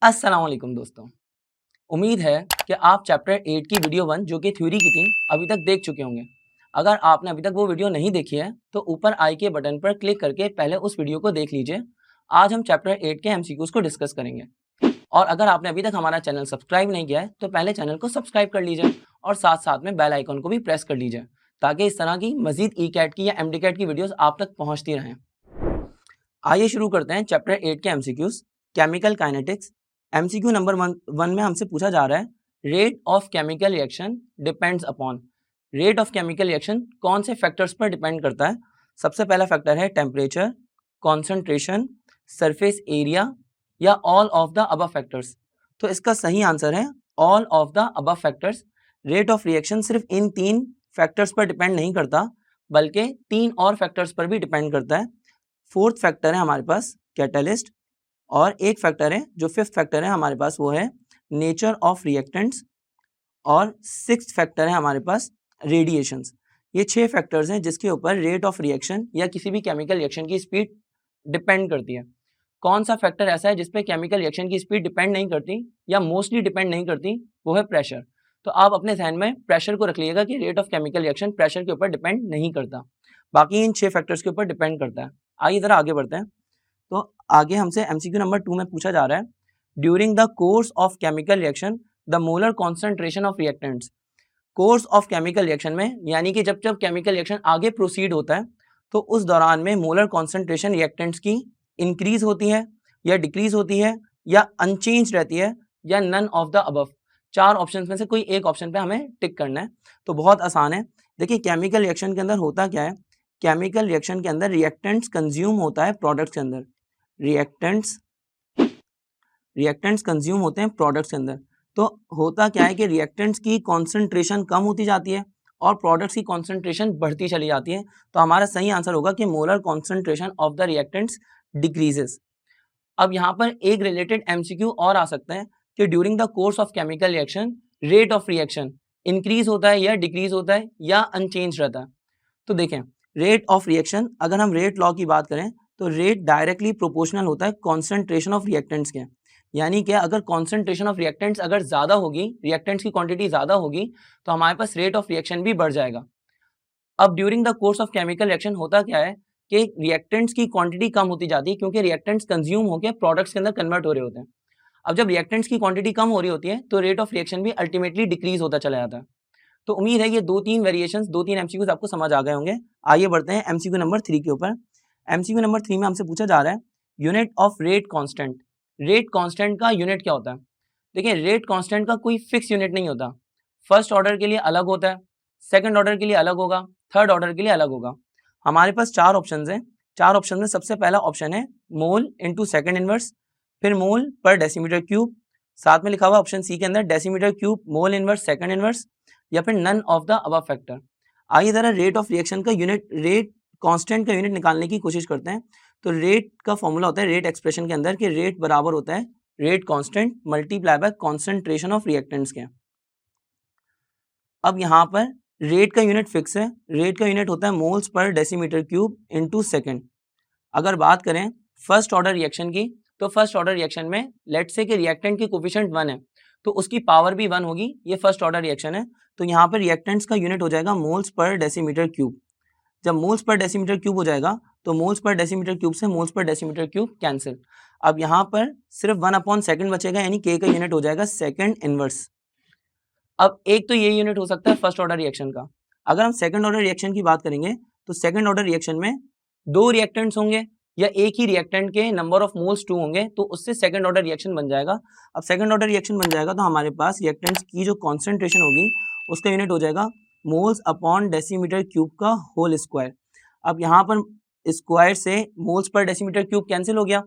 अस्सलाम वालेकुम दोस्तों। उम्मीद है कि आप चैप्टर 8 की वीडियो 1 जो कि थ्योरी की थी अभी तक देख चुके होंगे। अगर आपने अभी तक वो वीडियो नहीं देखी है तो ऊपर आई के बटन पर क्लिक करके पहले उस वीडियो को देख लीजिए। आज हम चैप्टर 8 के एमसीक्यूज को डिस्कस करेंगे और अगर आपने अभी तक हमारा चैनल सब्सक्राइब नहीं किया है तो पहले चैनल को सब्सक्राइब कर लीजिए और साथ साथ में बेल आइकन को भी प्रेस कर लीजिए ताकि इस तरह की मजीद ई कैट की या एमडी कैट की वीडियोस आप तक पहुंचती रहें। आइए शुरू करते हैं चैप्टर 8 के MCQs. Chemical kinetics. MCQ number one में हमसे पूछा जा रहा है rate of chemical reaction depends upon. Rate of chemical reaction कौन से फैक्टर्स पर डिपेंड करता है? सबसे पहला फैक्टर है टेम्परेचर, कॉन्सेंट्रेशन, सरफेस एरिया या all of the above factors. तो इसका सही आंसर है all of the above factors. Rate of reaction सिर्फ इन तीन फैक्टर्स पर डिपेंड नहीं करता बल्कि तीन और फैक्टर्स पर भी डिपेंड करता है। फोर्थ फैक्टर है हमारे पास कैटलिस्ट और एक फैक्टर है जो फिफ्थ फैक्टर है हमारे पास वो है नेचर ऑफ रिएक्टेंट्स और सिक्स्थ फैक्टर है हमारे पास रेडिएशंस। ये 6 फैक्टर्स हैं जिसके ऊपर रेट ऑफ रिएक्शन या किसी भी केमिकल रिएक्शन की स्पीड डिपेंड करती है। कौन सा फैक्टर ऐसा है जिसपे केमिकल रिएक्शन की स्पीड डिपेंड नहीं करती या मोस्टली डिपेंड नहीं करती? वो है प्रेशर। तो आप अपने ध्यान में प्रेशर को रख लीजिएगा कि rate of chemical reaction pressure के ऊपर डिपेंड नहीं करता, बाकी इन 6 फैक्टर्स के ऊपर डिपेंड करता है। आइए जरा आगे बढ़ते हैं। तो आगे हमसे एमसीक्यू नंबर 2 में पूछा जा रहा है during the course of chemical reaction the molar concentration of reactants. Course of chemical reaction में यानी कि जब जब केमिकल रिएक्शन आगे प्रोसीड होता है तो उस दौरान में मोलर कॉन्सेंट्रेशन रिएक्टेंट्स की इंक्रीज होती है या डिक्रीज होती है या अनचेंज रहती है या none of the above. 4 option में से कोई एक ऑप्शन पे हमें टिक करना है। तो बहुत आसान है। देखिए केमिकल रिएक्शन के अंदर होता क्या है, केमिकल रिएक्शन के अंदर रिएक्टेंट्स कंज्यूम होता है प्रोडक्ट्स के अंदर। रिएक्टेंट्स कंज्यूम होते हैं प्रोडक्ट्स के अंदर। तो होता क्या है कि रिएक्टेंट्स की कॉन्सेंट्रेशन कम होती जाती है और प्रोडक्ट्स की कॉन्सेंट्रेशन बढ़ती चली जाती है। तो हमारा सही आंसर होगा कि molar concentration of the reactants decreases. अब यहाँ पर एक रिलेटेड एमसीक्यू और आ सकता है कि during the course of chemical reaction rate of reaction increase होता है या डिक्रीज होता है या अनचेंज रहता है। तो देखें रेट ऑफ रिएक्शन, अगर हम रेट लॉ की बात करें तो रेट डायरेक्टली प्रोपोर्शनल होता है कॉन्सेंट्रेशन ऑफ रिएक्टेंट्स के। यानी कि अगर कॉन्सेंट्रेशन ऑफ रिएक्टेंट्स अगर ज़्यादा होगी, रिएक्टेंट्स की क्वांटिटी ज़्यादा होगी तो हमारे पास रेट ऑफ रिएक्शन भी बढ़ जाएगा। अब during the course of chemical reaction होता क्या है कि रिएक्टेंट्स की क्वांटिटी कम होती जाती है क्योंकि रिएक्टेंट्स कंज्यूम होकर प्रोडक्ट्स के अंदर कन्वर्ट हो रहे होते हैं। अब जब रिएक्टेंट्स की क्वांटिटी कम हो रही होती है तो रेट ऑफ रिएक्शन भी अल्टीमेटली डिक्रीज होता चला जाता है। तो उम्मीद है ये 2-3 वेरिएशंस, 2-3 एमसीक्यूज आपको समझ आ गए होंगे। आइए बढ़ते हैं एमसीक्यू नंबर 3 के ऊपर। एमसीक्यू नंबर 3 में हमसे पूछा जा रहा है unit of rate constant. Rate constant का यूनिट क्या होता है? देखिए रेट कांस्टेंट का कोई फिक्स यूनिट नहीं होता। फर्स्ट ऑर्डर के लिए अलग होता है, सेकंड ऑर्डर के लिए अलग होगा, थर्ड ऑर्डर के लिए अलग होगा। हमारे पास 4 ऑप्शन हैं। 4 ऑप्शन में सबसे पहला ऑप्शन है मोल इंटू सेकेंड इनवर्स, फिर मोल पर डेसीमीटर क्यूब, साथ में लिखा हुआ ऑप्शन सी के अंदर decimetre cube mole inverse second inverse, या फिर none of the above factor. आइए जरा रेट ऑफ रिएक्शन का यूनिट, रेट कांस्टेंट का यूनिट निकालने की कोशिश करते हैं। तो रेट का फॉर्मूला होता है रेट एक्सप्रेशन के अंदर कि रेट बराबर होता है rate constant multiply by concentration of reactants के। अब यहाँ पर रेट का यूनिट फिक्स है, रेट का यूनिट होता है moles per decimetre cube into second. अगर बात करें फर्स्ट ऑर्डर रिएक्शन की तो फर्स्ट ऑर्डर रिएक्शन में लेट्स से कि रिएक्टेंट की कोफिशिएंट 1 है तो उसकी पावर भी 1 होगी। ये फर्स्ट ऑर्डर रिएक्शन है तो यहाँ पर रिएक्टेंट्स का यूनिट हो जाएगा मोल्स पर डेसीमीटर क्यूब। जब मोल्स पर डेसीमीटर क्यूब हो जाएगा तो मोल्स पर डेसीमीटर क्यूब से moles per decimetre cube cancel. अब यहाँ पर सिर्फ 1/2 बचेगा यानी के का यूनिट हो जाएगा सेकंड इनवर्स। अब एक तो ये यूनिट हो सकता है फर्स्ट ऑर्डर रिएक्शन का। अगर हम सेकंड ऑर्डर रिएक्शन की बात करेंगे तो सेकंड ऑर्डर रिएक्शन में 2 रिएक्टेंट्स होंगे या एक ही रिएक्टेंट के नंबर ऑफ मोल्स 2 होंगे तो उससे सेकंड ऑर्डर रिएक्शन बन जाएगा। अब सेकंड ऑर्डर रिएक्शन बन जाएगा तो हमारे पास रिएक्टेंट्स की जो कॉन्सेंट्रेशन होगी उसका यूनिट हो जाएगा मोल्स अपॉन डेसीमीटर क्यूब का होल स्क्वायर। अब यहाँ पर स्क्वायर से moles per decimetre cube cancel हो गया।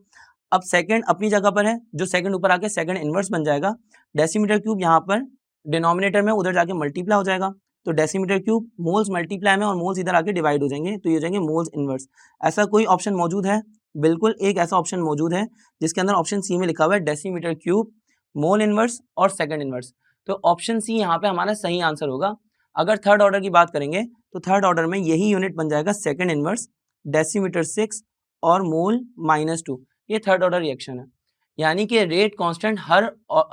अब सेकंड अपनी जगह पर है, जो सेकंड ऊपर आके सेकंड इनवर्स बन जाएगा। डेसीमीटर क्यूब यहाँ पर डिनोमिनेटर में उधर जाके मल्टीप्लाई हो जाएगा तो डेसीमीटर क्यूब मोल्स मल्टीप्लाई में और मोल्स इधर आके डिवाइड हो जाएंगे तो ये हो जाएंगे मोल्स इनवर्स। ऐसा कोई ऑप्शन मौजूद है? बिल्कुल एक ऐसा ऑप्शन मौजूद है जिसके अंदर ऑप्शन सी में लिखा हुआ है डेसीमीटर क्यूब मोल इनवर्स और सेकंड इनवर्स। तो ऑप्शन सी यहाँ पे हमारा सही आंसर होगा। अगर थर्ड ऑर्डर की बात करेंगे तो थर्ड ऑर्डर में यही यूनिट बन जाएगा सेकंड इनवर्स डेसीमीटर 6 और मोल -2। ये थर्ड ऑर्डर रिएक्शन है। यानी कि रेट कांस्टेंट हर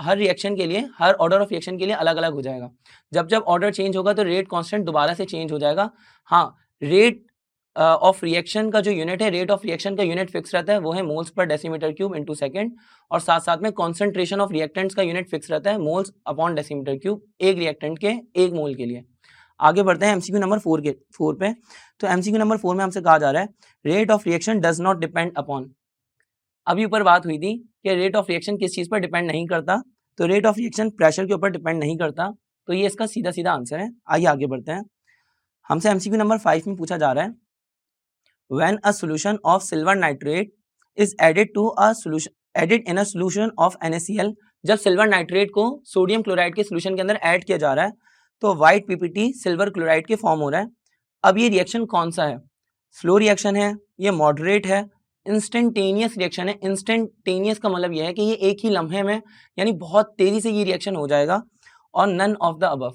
रिएक्शन के लिए, हर ऑर्डर ऑफ रिएक्शन के लिए अलग अलग हो जाएगा। जब जब ऑर्डर चेंज होगा तो रेट कांस्टेंट दोबारा से चेंज हो जाएगा। हाँ, रेट ऑफ रिएक्शन का जो यूनिट है, रेट ऑफ रिएक्शन का यूनिट फिक्स रहता है, वो है moles per decimetre cube into second, और साथ साथ में कॉन्सेंट्रेशन ऑफ रिएक्टेंट्स का यूनिट फिक्स रहता है, मोल्स अपॉन डेसीमीटर क्यूब, एक रिएक्टेंट के 1 मोल के लिए। आगे बढ़ते हैं एमसीक्यू नंबर 4 पे। तो एमसीक्यू नंबर 4 में हमसे कहा जा रहा है rate of reaction does not depend upon. अभी ऊपर बात हुई थी कि रेट ऑफ रिएक्शन किस चीज पर डिपेंड नहीं करता, तो रेट ऑफ रिएक्शन प्रेशर के ऊपर डिपेंड नहीं करता, तो ये इसका सीधा सीधा आंसर है। आइए आगे बढ़ते हैं। हमसे एमसीक्यू नंबर 5 में पूछा जा रहा है when a solution of silver nitrate is added in a solution of NaCl, जब सिल्वर नाइट्रेट को सोडियम क्लोराइड के सॉल्यूशन के अंदर ऐड किया जा रहा है तो व्हाइट पीपीटी सिल्वर क्लोराइड के फॉर्म हो रहा है। अब ये रिएक्शन कौन सा है? स्लो रिएक्शन है, ये मॉडरेट है, इंस्टेंटेनियस रिएक्शन है। इंस्टेंटेनियस का मतलब यह है कि ये एक ही लम्हे में, यानी बहुत तेजी से ये रिएक्शन हो जाएगा, और नन ऑफ द अबव।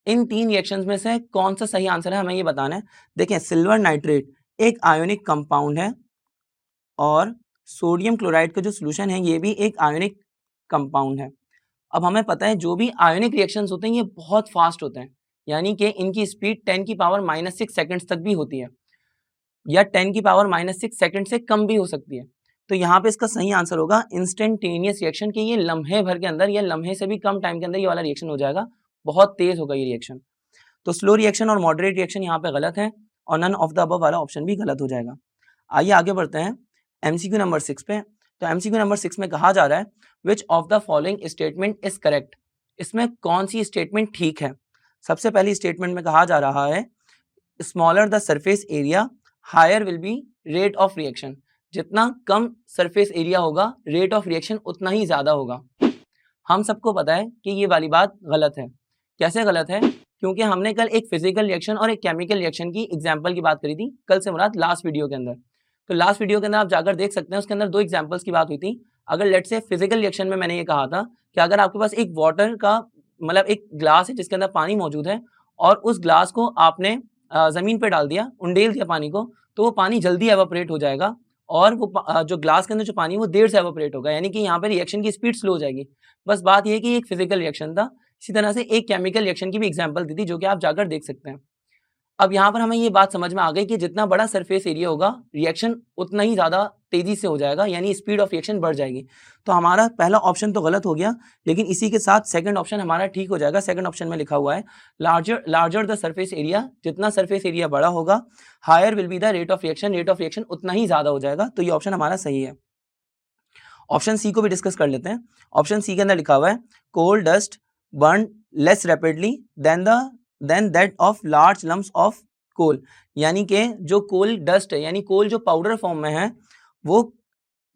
इन 3 रिएक्शंस में से कौन सा सही आंसर है, हमें ये बताना है। देखें, सिल्वर नाइट्रेट एक आयोनिक कंपाउंड है और सोडियम क्लोराइड का जो सॉल्यूशन है ये भी एक आयोनिक कंपाउंड है। अब हमें पता है जो भी आयोनिक रिएक्शंस होते हैं ये बहुत फास्ट होते हैं, यानी कि इनकी स्पीड 10 की पावर -6 सेकंड्स तक भी होती है, या 10 की पावर -6 सेकंड से कम भी हो सकती है। तो यहाँ पे इसका सही आंसर होगा इंस्टेंटेनियस रिएक्शन, कि ये लम्हे भर के अंदर या लम्हे से भी कम टाइम के अंदर ये वाला रिएक्शन हो जाएगा, बहुत तेज होगा ये रिएक्शन। तो स्लो रिएक्शन और मॉडरेट रिएक्शन यहाँ पे गलत है, और नन ऑफ द अबव वाला ऑप्शन भी गलत हो जाएगा। आइए आगे बढ़ते हैं एमसीक्यू नंबर 6 पे। तो एमसीक्यू नंबर 6 में कहा जा रहा है which of the following statement is correct. इसमें कौन सी स्टेटमेंट ठीक है? सबसे पहली स्टेटमेंट में कहा जा रहा है smaller the surface area higher will be rate of reaction. जितना कम सरफेस एरिया होगा रेट ऑफ रिएक्शन उतना ही ज्यादा होगा। हम सबको पता है कि ये वाली बात गलत है। कैसे गलत है? क्योंकि हमने कल एक फिजिकल रिएक्शन और एक केमिकल रिएक्शन की एग्जांपल की बात करी थी, कल से मुराद लास्ट वीडियो के अंदर। तो लास्ट वीडियो के अंदर आप जाकर देख सकते हैं, उसके अंदर 2 एग्जांपल्स की बात हुई थी। अगर लेट से फिजिकल रिएक्शन में मैंने ये कहा था कि अगर आपके पास एक वाटर का मतलब एक ग्लास है जिसके अंदर पानी मौजूद है, और उस ग्लास को आपने जमीन पे डाल दिया, उंडेल दिया पानी को, तो वो पानी जल्दी एवापोरेट हो जाएगा, और वो जो ग्लास के अंदर जो पानी है वो देर से एवापोरेट होगा, यानी कि यहाँ पर रिएक्शन की स्पीड स्लो हो जाएगी। बस बात ये है कि एक फिजिकल रिएक्शन था। इसी तरह से एक केमिकल रिएक्शन की भी एग्जांपल दी थी, जो कि आप जाकर देख सकते हैं। अब यहाँ पर हमें ये बात समझ में आ गई कि जितना बड़ा सरफेस एरिया होगा रिएक्शन उतना ही ज़्यादा तेजी से हो जाएगा, यानी स्पीड ऑफ रिएक्शन बढ़ जाएगी। तो हमारा पहला ऑप्शन तो गलत हो गया, लेकिन इसी के साथ सेकंड ऑप्शन हमारा ठीक हो जाएगा। सेकंड ऑप्शन में लिखा हुआ है लार्जर द सरफेस एरिया, जितना सरफेस एरिया बड़ा होगा higher will be the rate of reaction उतना ही ज़्यादा हो जाएगा। तो ये ऑप्शन हमारा सही है। ऑप्शन सी को भी डिस्कस कर लेते हैं। ऑप्शन सी के अंदर लिखा हुआ है coal dust burn less rapidly than that of large lumps of coal, यानी कि जो कोल डस्ट है, यानी कोल जो पाउडर फॉर्म में है, वो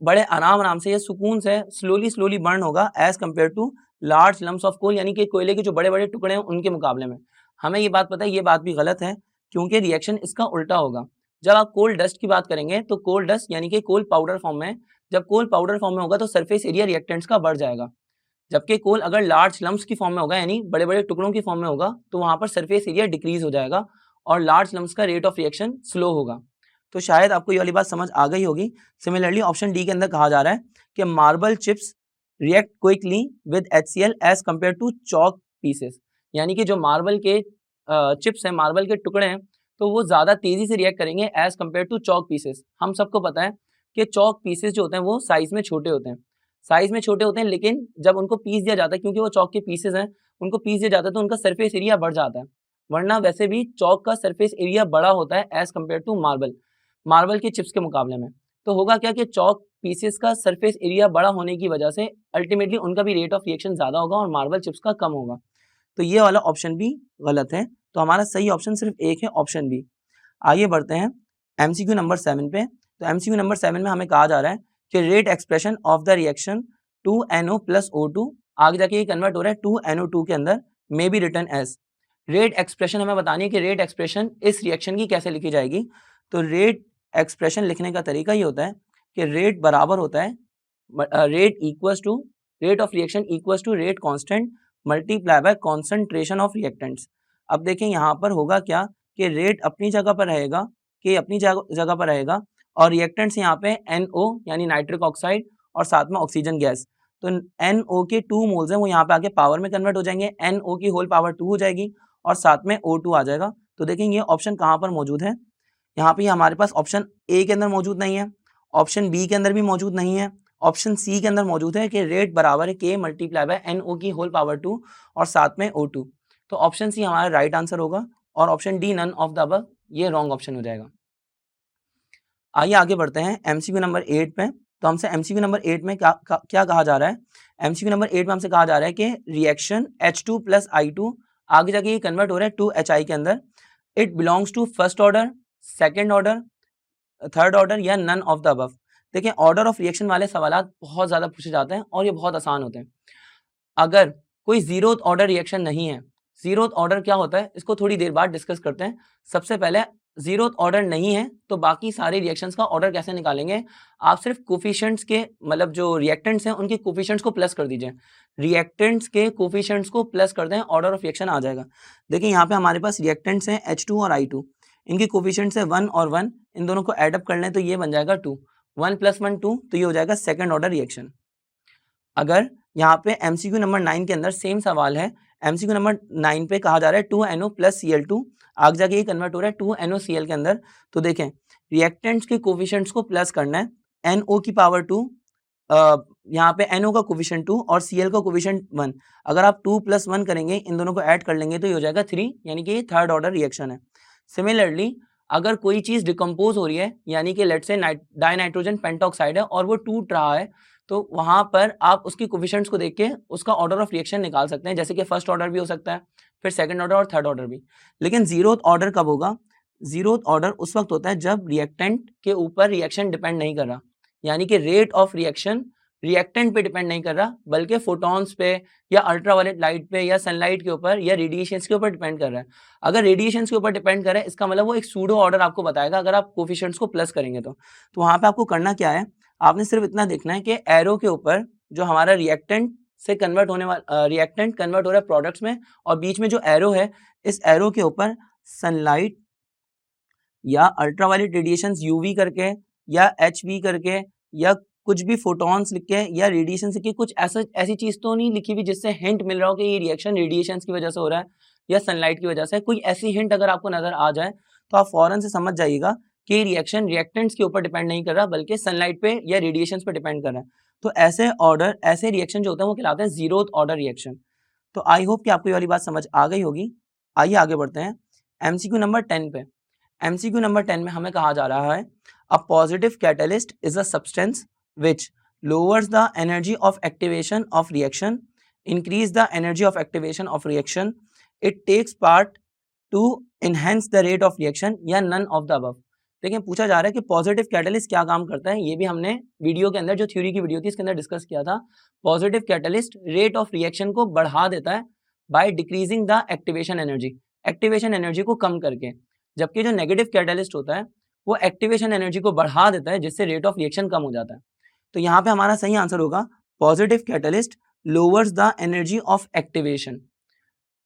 बड़े आराम से या सुकून से स्लोली बर्न होगा as compare to large lumps of coal, यानी कि कोयले के जो बड़े बड़े टुकड़े हैं उनके मुकाबले में। हमें ये बात पता है, ये बात भी गलत है, क्योंकि रिएक्शन इसका उल्टा होगा। जब आप कोल डस्ट की बात करेंगे तो कोल डस्ट यानी कि कोल पाउडर फॉर्म में, जब कोल पाउडर फॉर्म में होगा तो सरफेस एरिया रिएक्टेंट्स का बढ़ जाएगा, जबकि कोल अगर लार्ज लम्प्स की फॉर्म में होगा, यानी बड़े बड़े टुकड़ों की फॉर्म में होगा, तो वहां पर सरफेस एरिया डिक्रीज हो जाएगा और लार्ज लम्प्स का रेट ऑफ रिएक्शन स्लो होगा। तो शायद आपको ये वाली बात समझ आ गई होगी। सिमिलरली ऑप्शन डी के अंदर कहा जा रहा है कि marble chips react quickly with HCl as compare to chalk pieces, यानी कि जो मार्बल के चिप्स हैं, मार्बल के टुकड़े हैं, तो वो ज़्यादा तेज़ी से रिएक्ट करेंगे as compare to chalk pieces. हम सबको पता है कि चॉक पीसेस जो होते हैं वो साइज़ में छोटे होते हैं, लेकिन जब उनको पीस दिया जाता है, क्योंकि वो चॉक के पीसेस हैं, उनको पीस दिया जाता है तो उनका सरफेस एरिया बढ़ जाता है। वरना वैसे भी चॉक का सरफेस एरिया बड़ा होता है एज कम्पेयर टू मार्बल के चिप्स के मुकाबले में। तो होगा क्या कि चॉक पीसेस का सरफेस एरिया बड़ा होने की वजह से अल्टीमेटली उनका भी रेट ऑफ रिएक्शन ज़्यादा होगा और मार्बल चिप्स का कम होगा। तो ये वाला ऑप्शन भी गलत है। तो हमारा सही ऑप्शन सिर्फ एक है, ऑप्शन बी। आइए बढ़ते हैं एमसीक्यू नंबर 7 पे। तो एमसीक्यू नंबर 7 में हमें कहा जा रहा है कि rate expression of the reaction 2NO + O2, आगे जाके ये कन्वर्ट हो रहा है 2NO2 के अंदर, may be written as. Rate expression हमें बतानी है कि रेट एक्सप्रेशन इस रिएक्शन की कैसे लिखी जाएगी। तो रेट एक्सप्रेशन लिखने का तरीका ये होता है कि रेट बराबर होता है rate of reaction equals to rate constant multiply by concentration of reactants. अब देखें यहाँ पर होगा क्या कि रेट अपनी जगह पर रहेगा, और रिएक्टेंट्स यहाँ पे NO यानी नाइट्रिक ऑक्साइड और साथ में ऑक्सीजन गैस। तो NO के 2 मोल्स हैं वो यहाँ पे आके पावर में कन्वर्ट हो जाएंगे, NO की होल पावर 2 हो जाएगी और साथ में O2 आ जाएगा। तो देखेंगे ये ऑप्शन कहाँ पर मौजूद है, यहाँ पे हमारे पास ऑप्शन ए के अंदर मौजूद नहीं है, ऑप्शन बी के अंदर भी मौजूद नहीं है, ऑप्शन सी के अंदर मौजूद है कि रेट बराबर है K मल्टीप्लाई बाय NO की होल पावर 2 और साथ में O2। तो ऑप्शन सी हमारा राइट आंसर होगा और option D none of the above ये रॉन्ग ऑप्शन हो जाएगा। आइए आगे बढ़ते हैं MCQ नंबर 8 पे। तो हमसे MCQ नंबर 8 में क्या कहा जा रहा है, MCQ नंबर 8 में हमसे कहा जा रहा है कि रिएक्शन H2 प्लस I2 आगे जाके ये कन्वर्ट हो रहा है 2HI के अंदर, it belongs to first order, second order, third order या नन ऑफ द अबव। देखिए ऑर्डर ऑफ रिएक्शन वाले सवाल बहुत ज़्यादा पूछे जाते हैं और ये बहुत आसान होते हैं। अगर कोई जीरोथ ऑर्डर रिएक्शन नहीं है, जीरोथ ऑर्डर क्या होता है इसको थोड़ी देर बाद डिस्कस करते हैं। सबसे पहले जीरोथ ऑर्डर नहीं है तो बाकी सारे रिएक्शंस का ऑर्डर कैसे निकालेंगे, आप सिर्फ कोफिशिएंट्स के मतलब जो रिएक्टेंट्स हैं उनके कोफिशिएंट्स को प्लस कर दीजिए, रिएक्टेंट्स के कोफिशिएंट्स को प्लस कर दें, ऑर्डर ऑफ रिएक्शन आ जाएगा। देखिए यहाँ पे हमारे पास रिएक्टेंट्स हैं H2 और I2, इनके कोफिशिएंट्स है 1 और 1, इन दोनों को एडअप कर लें तो ये बन जाएगा 2, 1 + 1 2, तो ये हो जाएगा सेकेंड ऑर्डर रिएक्शन। अगर यहाँ पे MCQ नंबर 9 के अंदर सेम सवाल है, MCQ नंबर 9 पे कहा जा रहा है 2NO + Cl2, आगे जाके ये कन्वर्ट हो रहा है 2NOCl के अंदर। तो देखें रिएक्टेंट्स के कोफिशिएंट्स को प्लस करना है, NO की पावर 2, यहाँ पे NO का कोफिशिएंट 2 और Cl का कोफिशिएंट 1, अगर आप 2 + 1 करेंगे इन दोनों को ऐड कर लेंगे तो ये हो जाएगा 3, यानी कि ये थर्ड ऑर्डर रिएक्शन है। सिमिलरली अगर कोई चीज़ डिकम्पोज हो रही है यानी कि लेट्स से डाइनाइट्रोजन पेंटॉक्साइड है और वो टूट रहा है, तो वहाँ पर आप उसकी कोफिशिएंट्स को देख के उसका ऑर्डर ऑफ रिएक्शन निकाल सकते हैं, जैसे कि फर्स्ट ऑर्डर भी हो सकता है, फिर सेकंड ऑर्डर और थर्ड ऑर्डर भी। लेकिन जीरोथ ऑर्डर कब होगा, जीरोथ ऑर्डर उस वक्त होता है जब रिएक्टेंट के ऊपर रिएक्शन डिपेंड नहीं कर रहा, यानी कि रेट ऑफ रिएक्शन रिएक्टेंट पे डिपेंड नहीं कर रहा बल्कि फोटॉन्स पे या अल्ट्रावायलेट लाइट पे या सनलाइट के ऊपर या रेडिएशंस के ऊपर डिपेंड कर रहा है। अगर रेडिएशंस के ऊपर डिपेंड कर रहा है इसका मतलब वो एक सूडो ऑर्डर आपको बताएगा अगर आप कोफिशिएंट्स को प्लस करेंगे तो वहाँ पे आपको करना क्या है, आपने सिर्फ इतना देखना है कि एरो के ऊपर जो हमारा रिएक्टेंट से कन्वर्ट होने वाला रिएक्टेंट कन्वर्ट हो रहा है प्रोडक्ट्स में, और बीच में जो एरो है इस एरो के ऊपर सनलाइट या अल्ट्रावायलेट रेडिएशंस UV करके या HV करके या कुछ भी फोटॉन्स लिख के या रेडिएशन लिख के कुछ ऐसी चीज तो नहीं लिखी हुई जिससे हिंट मिल रहा हो कि ये रिएक्शन रेडिएशंस की वजह से हो रहा है या सनलाइट की वजह से। कोई ऐसी हिंट अगर आपको नजर आ जाए तो आप फौरन से समझ जाइएगा कि रिएक्शन रिएक्टेंट्स के ऊपर डिपेंड नहीं कर रहा बल्कि सनलाइट पे या रेडिएशंस पे डिपेंड कर रहा है। तो ऐसे ऑर्डर ऐसे रिएक्शन जो होते हैं वो कहलाते हैं जीरोथ ऑर्डर रिएक्शन। तो आई होप कि आपको ये वाली बात समझ आ गई होगी। आइए आगे बढ़ते हैं MCQ नंबर 10 पे। MCQ नंबर 10 में हमें कहा जा रहा है a positive catalyst is a substance which lowers the energy of activation of reaction, increase the energy of activation of reaction, it takes part to enhance the rate of reaction या none of the above। देखिए पूछा जा रहा है कि positive catalyst क्या काम करता है, ये भी हमने वीडियो के अंदर जो थ्योरी की वीडियो थी इसके अंदर डिस्कस किया था। Positive catalyst rate of reaction को बढ़ा देता है bye decreasing the activation energy को कम करके, जबकि जो नेगेटिव कैटलिस्ट होता है वो एक्टिवेशन एनर्जी को बढ़ा देता है जिससे रेट ऑफ रिएक्शन कम हो जाता है। तो यहाँ पे हमारा सही आंसर होगा positive catalyst lowers the energy of activation.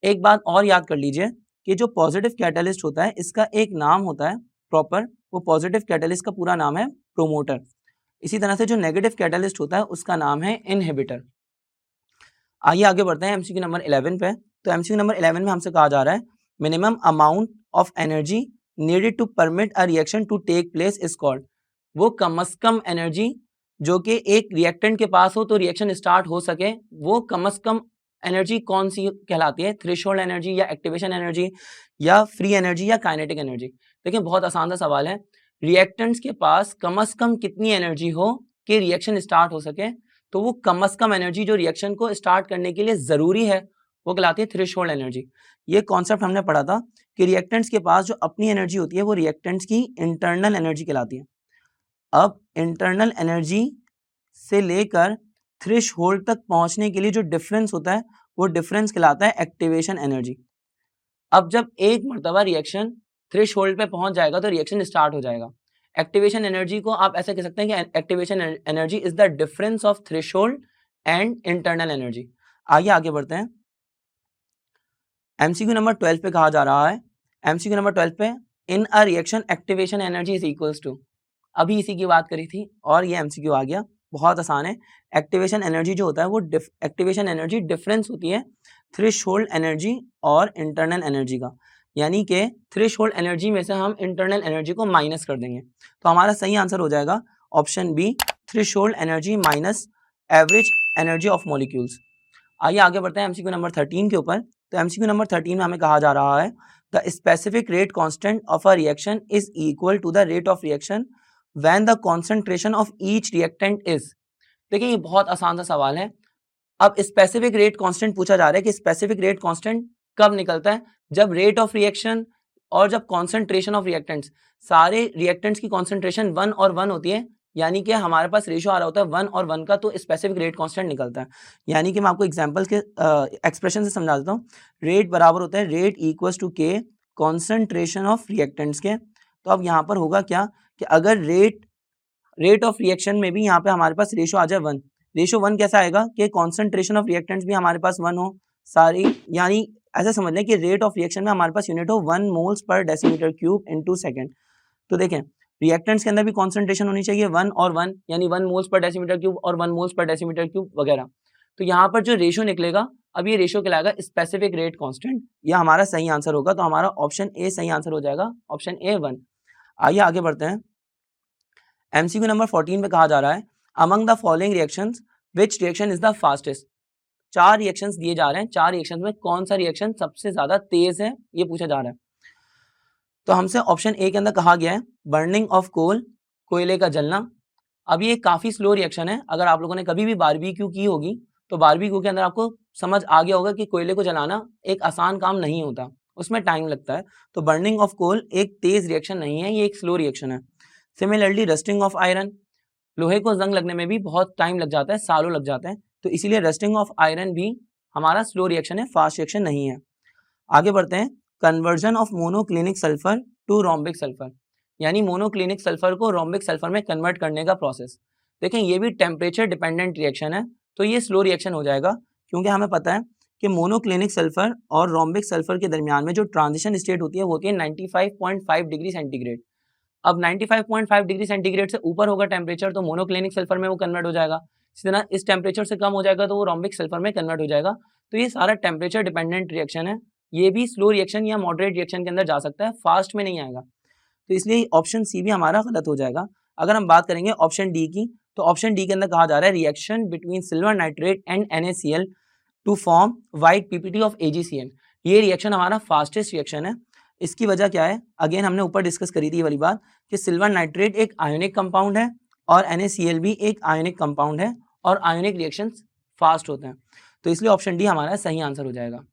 एक बात और याद कर लीजिए कि जो पॉजिटिव कैटलिस्ट होता है इसका एक नाम होता है प्रॉपर, वो पॉजिटिव कैटलिस्ट का पूरा नाम है प्रोमोटर। इसी तरह से जो नेगेटिव कैटलिस्ट होता है उसका नाम है इनहिबिटर। आइए आगे बढ़ते हैं MCQ नंबर 11 पे। तो MCQ नंबर 11 में हमसे कहा जा रहा है minimum amount of energy needed to permit a reaction to take place is called. वो कम से कम एनर्जी जो कि एक रिएक्टेंट के पास हो तो रिएक्शन स्टार्ट हो सके, वो कम से कम एनर्जी कौन सी कहलाती है, थ्रेशोल्ड एनर्जी या एक्टिवेशन एनर्जी या फ्री एनर्जी या काइनेटिक एनर्जी। देखिए बहुत आसान सा सवाल है, रिएक्टेंट्स के पास कम से कम कितनी एनर्जी हो कि रिएक्शन स्टार्ट हो सके, तो वो कम से कम एनर्जी जो रिएक्शन को स्टार्ट करने के लिए जरूरी है वो कहलाती है थ्रेशोल्ड एनर्जी। ये कॉन्सेप्ट हमने पढ़ा था कि रिएक्टेंट्स के पास जो अपनी एनर्जी होती है वो रिएक्टेंट्स की इंटरनल एनर्जी कहलाती है। अब इंटरनल एनर्जी से लेकर थ्रेशोल्ड तक पहुंचने के लिए जो डिफरेंस होता है वो डिफरेंस कहलाता है एक्टिवेशन एनर्जी। अब जब एक मर्तबा रिएक्शन थ्रेशोल्ड पे पहुंच जाएगा तो रिएक्शन स्टार्ट हो जाएगा। एक्टिवेशन एनर्जी को आप ऐसे कह सकते हैं कि activation energy is the difference of threshold and internal energy. आगे आगे बढ़ते हैं। MCQ नंबर 12 पे कहा जा रहा है, MCQ नंबर 12 पे in a reaction activation energy is equals to, अभी इसी की बात करी थी और ये MCQ आ गया बहुत आसान है। एक्टिवेशन एनर्जी जो होता है वो एक्टिवेशन एनर्जी डिफरेंस होती है थ्रेशोल्ड एनर्जी और इंटरनल एनर्जी का, यानी कि थ्रेशोल्ड एनर्जी में से हम इंटरनल एनर्जी को माइनस कर देंगे। तो हमारा सही आंसर हो जाएगा option B, threshold energy minus average energy of molecules. आइए आगे बढ़ते हैं एमसीक्यू नंबर 13 के ऊपर। तो एमसीक्यू नंबर 13 में हमें कहा जा रहा है the specific rate constant of a reaction is equal to the rate of reaction when the concentration of each reactant is. देखिए ये बहुत आसान सा सवाल है। अब स्पेसिफिक रेट कांस्टेंट पूछा जा रहा है कि स्पेसिफिक रेट कांस्टेंट कब निकलता है, जब रेट ऑफ रिएक्शन और जब कॉन्सेंट्रेशन ऑफ रिएक्टेंट्स, सारे रिएक्टेंट्स की कॉन्सेंट्रेशन 1 और 1 होती है, यानी कि हमारे पास रेशियो आ रहा होता है 1 और 1 का, तो स्पेसिफिक रेट कांस्टेंट निकलता है। यानी कि मैं आपको एग्जांपल के एक्सप्रेशन से समझा देता हूँ। रेट बराबर होता है रेट इक्वल्स टू के कॉन्सेंट्रेशन ऑफ रिएक्टेंट्स के। तो अब यहाँ पर होगा क्या कि अगर रेट ऑफ रिएक्शन में भी यहाँ पे हमारे पास रेशियो आ जाए 1, रेशियो 1 कैसा आएगा कि कॉन्सेंट्रेशन ऑफ रिएक्टेंट्स भी हमारे पास 1 हो सारी, यानी ऐसा समझ लें कि रेट ऑफ रिएक्शन में हमारे पास यूनिट हो 1 moles per decimetre cube into second. तो देखें रिएक्टेंट्स के अंदर भी कॉन्सेंट्रेशन होनी चाहिए 1 और 1, यानी 1 मोल्स पर डेसीमीटर क्यूब और 1 मोल्स पर डेसीमीटर क्यूब वगैरह। तो यहाँ पर जो रेशियो निकलेगा, अब ये रेशियो कहलाएगा स्पेसिफिक रेट कांस्टेंट, यह हमारा सही आंसर होगा। तो हमारा ऑप्शन ए सही आंसर हो जाएगा, ऑप्शन ए 1। आइए आगे बढ़ते हैं। एमसीक्यू नंबर 14 में कहा जा रहा है among the following reactions which reaction is the fastest. 4 reactions दिए जा रहे हैं, 4 रिएक्शंस में कौन सा रिएक्शन सबसे ज्यादा तेज है ये पूछा जा रहा है। तो हमसे ऑप्शन ए के अंदर कहा गया है बर्निंग ऑफ कोल, कोयले का जलना। अब ये काफी स्लो रिएक्शन है। अगर आप लोगों ने कभी भी बारबेक्यू की होगी तो बारबेक्यू के अंदर आपको समझ आ गया होगा कि कोयले को जलाना एक आसान काम नहीं होता, उसमें टाइम लगता है। तो बर्निंग ऑफ कोल एक तेज रिएक्शन नहीं है, ये एक स्लो रिएक्शन है। सिमिलरली रस्टिंग ऑफ आयरन, लोहे को जंग लगने में भी बहुत टाइम लग जाता है, सालों लग जाते हैं, तो इसीलिए रस्टिंग ऑफ आयरन भी हमारा स्लो रिएक्शन है, फास्ट रिएक्शन नहीं है। आगे बढ़ते हैं। Conversion of monoclinic sulphur to rhombic sulphur, यानी मोनोक्लिनिक सल्फर को रोम्बिक सल्फर में कन्वर्ट करने का प्रोसेस। देखें ये भी टेम्परेचर डिपेंडेंट रिएक्शन है, तो ये स्लो रिएक्शन हो जाएगा, क्योंकि हमें पता है कि मोनोक्लिनिक सल्फर और रोम्बिक सल्फर के दरमियान में जो ट्रांजिशन स्टेट होती है वो होती है 95.5 डिग्री सेंटीग्रेड। अब 95.5 डिग्री सेंटीग्रेड से ऊपर होगा टेम्परेचर तो मोनोक्लिनिक सल्फर में वो कन्वर्ट हो जाएगा, इसी तरह इस टेम्परेचर से कम हो जाएगा तो वो रोम्बिक सल्फर में कन्वर्ट हो जाएगा। तो ये सारा टेम्परेचर डिपेंडेंट रिएक्शन है, ये भी स्लो रिएक्शन या मॉडरेट रिएक्शन के अंदर जा सकता है, फास्ट में नहीं आएगा। तो इसलिए ऑप्शन सी भी हमारा गलत हो जाएगा। अगर हम बात करेंगे ऑप्शन डी की, तो ऑप्शन डी के अंदर कहा जा रहा है reaction between silver nitrate and NaCl to form white PPT of AgCl। ये रिएक्शन हमारा फास्टेस्ट रिएक्शन है। इसकी वजह क्या है, अगेन हमने ऊपर डिस्कस करी थी ये वाली बात कि सिल्वर नाइट्रेट एक आयोनिक कंपाउंड है और NaCl भी एक आयोनिक कंपाउंड है और आयोनिक रिएक्शंस फास्ट होते हैं, तो इसलिए ऑप्शन डी हमारा सही आंसर हो जाएगा।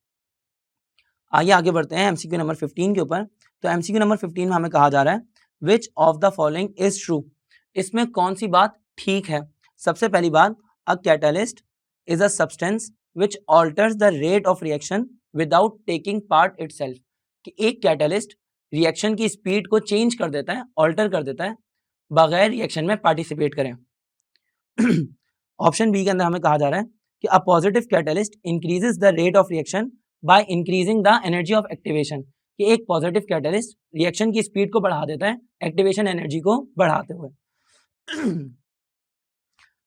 आइए आगे बढ़ते हैं एमसीक्यू नंबर 15 के ऊपर। तो एमसीक्यू नंबर 15 में हमें कहा जा रहा है which of the following is true, इसमें कौन सी बात ठीक है। सबसे पहली बात, a catalyst is a substance which alters the rate of reaction without taking part itself, कि एक कैटलिस्ट रिएक्शन की स्पीड को चेंज कर देता है, ऑल्टर कर देता है बगैर रिएक्शन में पार्टिसिपेट करें। ऑप्शन बी के अंदर हमें कहा जा रहा है कि a positive catalyst increases the rate of reaction bye increasing the energy of activation, कि एक पॉजिटिव कैटलिस्ट रिएक्शन की स्पीड को बढ़ा देता है एक्टिवेशन एनर्जी को बढ़ाते हुए।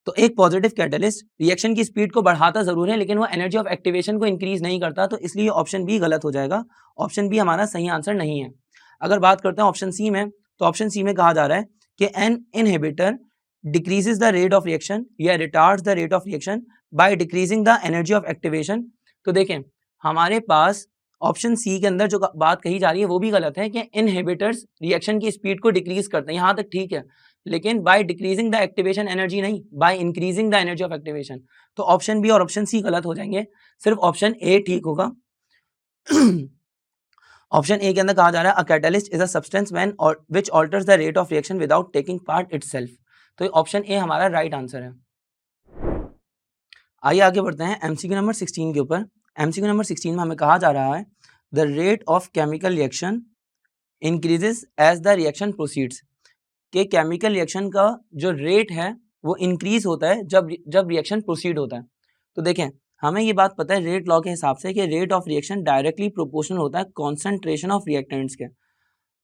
तो एक पॉजिटिव कैटलिस्ट रिएक्शन की स्पीड को बढ़ाता जरूर है लेकिन वो एनर्जी ऑफ एक्टिवेशन को इंक्रीज नहीं करता, तो इसलिए ऑप्शन बी गलत हो जाएगा, ऑप्शन बी हमारा सही आंसर नहीं है। अगर बात करते हैं ऑप्शन सी में, तो ऑप्शन सी में कहा जा रहा है कि an inhibitor decreases the rate of reaction या retards the rate of reaction by decreasing the energy of activation. तो देखें हमारे पास ऑप्शन सी के अंदर जो बात कही जा रही है वो भी गलत है कि इनहिबिटर्स रिएक्शन की स्पीड को डिक्रीज करते हैं, यहाँ तक ठीक है, लेकिन by decreasing the activation energy नहीं, by increasing the energy of activation. तो ऑप्शन बी और ऑप्शन सी गलत हो जाएंगे, सिर्फ ऑप्शन ए ठीक होगा। ऑप्शन ए के अंदर कहा जा रहा है a catalyst is a substance when which alters the rate of reaction without taking part itself, तो ऑप्शन ए हमारा राइट आंसर है। आइए आगे बढ़ते हैं एमसीक्यू नंबर 16 के ऊपर। एमसीक्यू नंबर 16 में हमें कहा जा रहा है the rate of chemical reaction increases as the reaction proceeds, के केमिकल रिएक्शन का जो रेट है वो इंक्रीज होता है जब रिएक्शन प्रोसीड होता है। तो देखें हमें ये बात पता है रेट लॉ के हिसाब से कि rate of reaction directly proportional होता है कॉन्सेंट्रेशन ऑफ रिएक्टेंट्स के।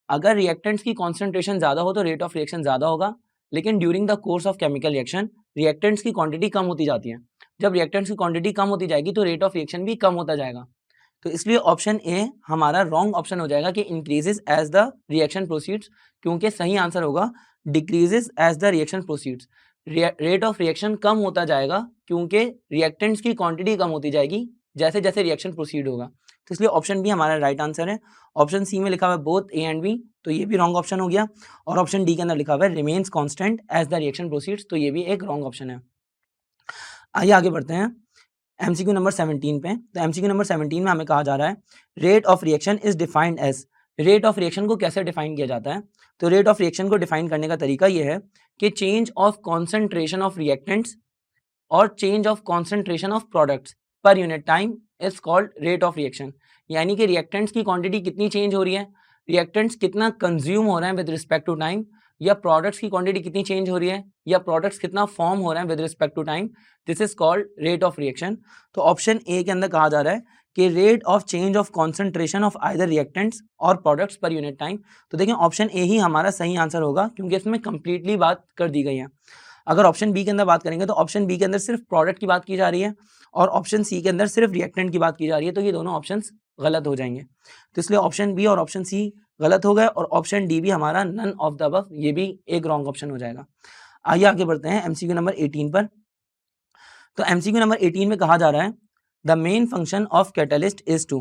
अगर रिएक्टेंट्स की कॉन्सेंट्रेशन ज़्यादा हो तो रेट ऑफ रिएक्शन ज़्यादा होगा, लेकिन during the course of chemical reaction reactants की क्वांटिटी कम होती जाती है। जब रिएक्टेंट्स की क्वांटिटी कम होती जाएगी तो रेट ऑफ रिएक्शन भी कम होता जाएगा। तो इसलिए ऑप्शन ए हमारा रॉन्ग ऑप्शन हो जाएगा कि increases as the reaction proceeds, क्योंकि सही आंसर होगा decreases as the reaction proceeds. Rate of reaction कम होता जाएगा क्योंकि रिएक्टेंट्स की क्वांटिटी कम होती जाएगी जैसे जैसे रिएक्शन प्रोसीड होगा। तो इसलिए ऑप्शन बी हमारा राइट आंसर है। ऑप्शन सी में लिखा हुआ है बोथ ए एंड बी, तो ये भी रॉन्ग ऑप्शन हो गया। और ऑप्शन डी के अंदर लिखा हुआ है remains constant as the reaction proceeds, तो ये भी एक रॉन्ग ऑप्शन है। आइए आगे बढ़ते हैं एमसीक्यू नंबर 17 पे। तो एमसीक्यू नंबर 17 में हमें कहा जा रहा है rate of reaction is defined as. Rate of reaction को कैसे डिफाइन किया जाता है? तो रेट ऑफ रिएक्शन को डिफाइन करने का तरीका ये है कि change of concentration of reactants और change of concentration of products per unit time is called rate of reaction. यानी कि रिएक्टेंट्स की क्वांटिटी कितनी चेंज हो रही है, रिएक्टेंट्स कितना कंज्यूम हो रहे हैं विद रिस्पेक्ट टू टाइम, या प्रोडक्ट्स की क्वांटिटी कितनी चेंज हो रही है, या प्रोडक्ट्स कितना फॉर्म हो रहे हैं with respect to time, this is called rate of reaction. तो ऑप्शन ए के अंदर कहा जा रहा है कि rate of change of concentration of either reactants और प्रोडक्ट्स पर यूनिट टाइम। तो देखिए ऑप्शन ए ही हमारा सही आंसर होगा क्योंकि इसमें कंप्लीटली बात कर दी गई है। अगर ऑप्शन बी के अंदर बात करेंगे तो ऑप्शन बी के अंदर सिर्फ प्रोडक्ट की बात की जा रही है और ऑप्शन सी के अंदर सिर्फ रिएक्टेंट की बात की जा रही है, तो ये दोनों ऑप्शंस गलत हो जाएंगे। तो इसलिए ऑप्शन बी और ऑप्शन सी गलत हो गए और ऑप्शन डी भी हमारा नन ऑफ द अबव, ये भी एक रॉन्ग ऑप्शन हो जाएगा। आइए आगे बढ़ते हैं एमसीक्यू नंबर 18 पर। तो एमसीक्यू नंबर 18 में कहा जा रहा है the main function of catalyst is to.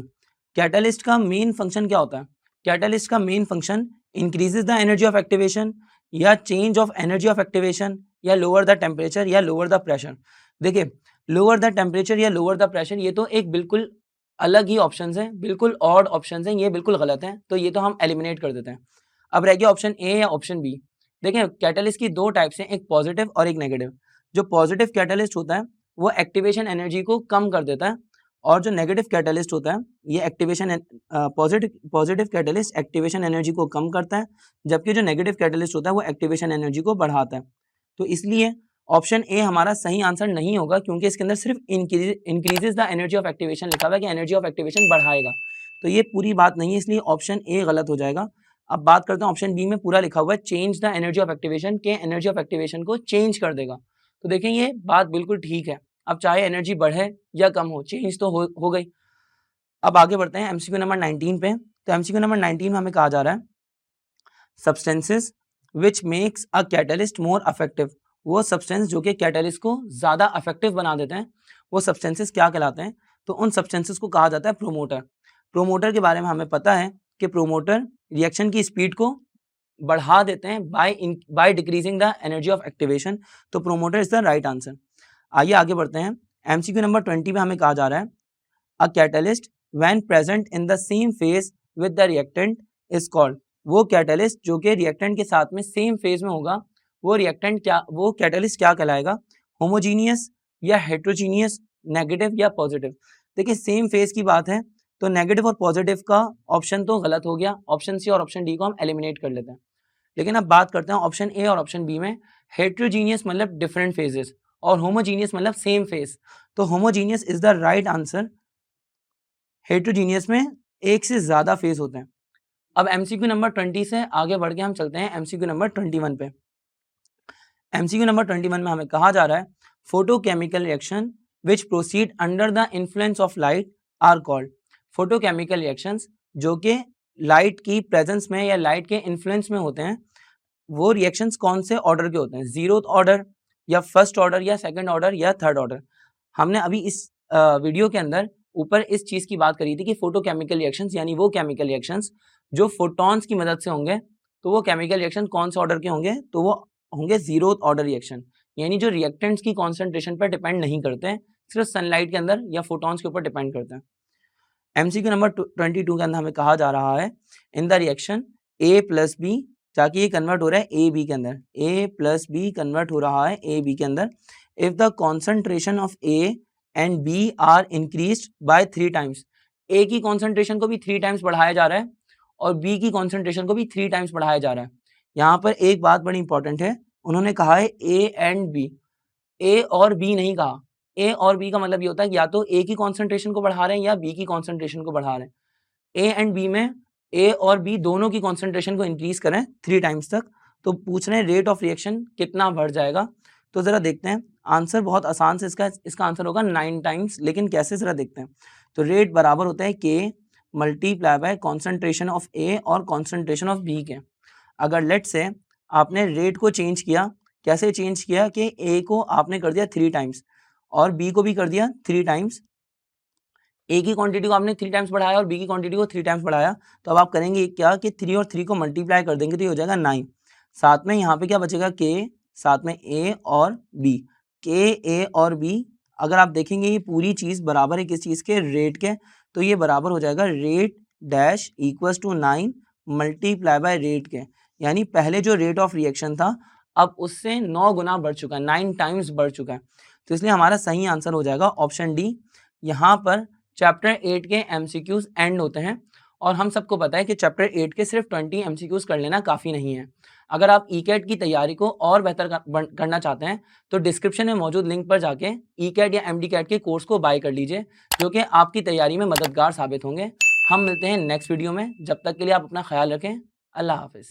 Catalyst का मेन फंक्शन क्या होता है? कैटलिस्ट का main function increases the energy of activation, या change of energy of activation, या लोअर द टेम्परेचर, या लोअर द प्रेशर। देखिए लोअर द टेम्परेचर या लोअर द प्रेशर ये तो एक बिल्कुल अलग ही ऑप्शंस हैं, बिल्कुल ऑड ऑप्शंस हैं, ये बिल्कुल गलत हैं, तो ये तो हम एलिमिनेट कर देते हैं। अब रह गया ऑप्शन ए या ऑप्शन बी। देखिए कैटलिस्ट की दो टाइप्स हैं, एक पॉजिटिव और एक नेगेटिव। जो पॉजिटिव कैटलिस्ट होता है वो एक्टिवेशन एनर्जी को कम कर देता है, और जो नेगेटिव कैटलिस्ट होता है ये activation positive catalyst activation energy को कम करता है, जबकि जो नेगेटिव कैटलिस्ट होता है वो एक्टिवेशन एनर्जी को बढ़ाता है। तो इसलिए ऑप्शन ए हमारा सही आंसर नहीं होगा क्योंकि इसके अंदर सिर्फ increases the energy of activation लिखा हुआ है कि एनर्जी ऑफ एक्टिवेशन बढ़ाएगा, तो ये पूरी बात नहीं है, इसलिए ऑप्शन ए गलत हो जाएगा। अब बात करते हैं ऑप्शन बी में पूरा लिखा हुआ है change the energy of activation, के एनर्जी ऑफ एक्टिवेशन को चेंज कर देगा। तो देखें ये बात बिल्कुल ठीक है, अब चाहे एनर्जी बढ़े या कम हो, चेंज तो हो गई। अब आगे बढ़ते हैं एमसीक्यू नंबर 19 पे। तो एमसीक्यू नंबर 19 में हमें कहा जा रहा है substances which makes a catalyst more effective. वो सब्सटेंस जो कि कैटलिस्ट को ज़्यादा इफेक्टिव बना देते हैं, वो सब्सटेंसेस क्या कहलाते हैं? तो उन सब्सटेंसेस को कहा जाता है प्रोमोटर। प्रोमोटर के बारे में हमें पता है कि प्रोमोटर रिएक्शन की स्पीड को बढ़ा देते हैं by decreasing the energy of activation, तो promoter is the right answer. आइए आगे बढ़ते हैं एमसीक्यू नंबर 20 में हमें कहा जा रहा है a catalyst when present in the same phase with the reactant is called. वो कैटलिस्ट जो कि रिएक्टेंट के साथ में सेम फेज में होगा, वो कैटलिस्ट क्या कहलाएगा? होमोजीनियस या हेट्रोजीनियस, नेगेटिव या पॉजिटिव। देखिए सेम फेज की बात है तो नेगेटिव और पॉजिटिव का ऑप्शन तो गलत हो गया, ऑप्शन सी और ऑप्शन डी को हम एलिमिनेट कर लेते हैं। लेकिन अब बात करते हैं ऑप्शन ए और ऑप्शन बी में। हेट्रोजीनियस मतलब डिफरेंट फेजेस और होमोजीनियस मतलब सेम फेज, तो homogeneous is the right answer. Heterogeneous में एक से ज्यादा फेज होते हैं। अब एमसीक्यू नंबर 20 से आगे बढ़ के हम चलते हैं एमसीक्यू नंबर 21 पे। एमसीक्यू नंबर 21 में हमें कहा जा रहा है photochemical reaction which proceed under the influence of light are called. Photochemical reactions जो कि लाइट की प्रेजेंस में या लाइट के इन्फ्लुएंस में होते हैं, वो रिएक्शंस कौन से ऑर्डर के होते हैं? जीरोथ ऑर्डर या फर्स्ट ऑर्डर या सेकंड ऑर्डर या थर्ड ऑर्डर। हमने अभी इस वीडियो के अंदर ऊपर इस चीज की बात करी थी कि फोटोकेमिकल रिएक्शंस यानी वो केमिकल रिएक्शंस जो फोटॉन्स की मदद से होंगे, तो वो केमिकल रिएक्शन कौन से ऑर्डर के होंगे? तो वो होंगे जीरोथ ऑर्डर रिएक्शन, यानी जो रिएक्टेंट्स की कॉन्सेंट्रेशन पर डिपेंड नहीं करते हैं, सिर्फ सनलाइट के अंदर या फोटॉन्स के ऊपर डिपेंड करते हैं। एमसीक्यू नंबर 22 के अंदर हमें कहा जा रहा है in the reaction A plus B, ताकि ये कन्वर्ट हो रहा है ए बी के अंदर, ए प्लस बी कन्वर्ट हो रहा है ए बी के अंदर, if the concentration of A and B are increased by 3 times. A की कॉन्सेंट्रेशन को भी 3 टाइम्स बढ़ाया जा रहा है और बी की कॉन्सेंट्रेशन को भी 3 टाइम्स बढ़ाया जा रहा है। यहाँ पर एक बात बड़ी इंपॉर्टेंट है, उन्होंने कहा है ए एंड बी, ए और बी नहीं कहा। ए और बी का मतलब ये होता है कि या तो ए की कॉन्सेंट्रेशन को बढ़ा रहे हैं या बी की कॉन्सेंट्रेशन को बढ़ा रहे हैं। ए एंड बी में ए और बी दोनों की कॉन्सेंट्रेशन को इंक्रीज करें 3 टाइम्स तक, तो पूछ रहे हैं रेट ऑफ रिएक्शन कितना बढ़ जाएगा। तो ज़रा देखते हैं, आंसर बहुत आसान से इसका आंसर होगा 9 टाइम्स, लेकिन कैसे ज़रा देखते हैं। तो रेट बराबर होता है K multiply by concentration of A और कॉन्सेंट्रेशन ऑफ B के। अगर लेट से आपने रेट को चेंज किया, कैसे चेंज किया कि A को आपने कर दिया 3 टाइम्स और B को भी कर दिया 3 टाइम्स। A की क्वांटिटी को आपने 3 टाइम्स बढ़ाया और B की क्वांटिटी को 3 टाइम्स बढ़ाया, तो अब आप करेंगे क्या कि 3 और 3 को मल्टीप्लाई कर देंगे तो ये हो जाएगा 9। साथ में यहाँ पे क्या बचेगा K, साथ में A और B। K, A और B अगर आप देखेंगे ये पूरी चीज़ बराबर है किस चीज़ के, रेट के, तो ये बराबर हो जाएगा rate dash equals to 9 multiply by rate के। यानी पहले जो रेट ऑफ रिएक्शन था अब उससे 9 गुना बढ़ चुका है, 9 टाइम्स बढ़ चुका है। तो इसलिए हमारा सही आंसर हो जाएगा ऑप्शन डी। यहाँ पर चैप्टर 8 के एमसीक्यूज एंड होते हैं और हम सबको पता है कि चैप्टर 8 के सिर्फ 20 एमसीक्यूज कर लेना काफ़ी नहीं है। अगर आप ईकैट की तैयारी को और बेहतर करना चाहते हैं तो डिस्क्रिप्शन में मौजूद लिंक पर जाके ईकैट या एमडी कैट के कोर्स को बाय कर लीजिए, जो कि आपकी तैयारी में मददगार साबित होंगे। हम मिलते हैं नेक्स्ट वीडियो में, जब तक के लिए आप अपना ख्याल रखें। अल्लाह हाफिज़।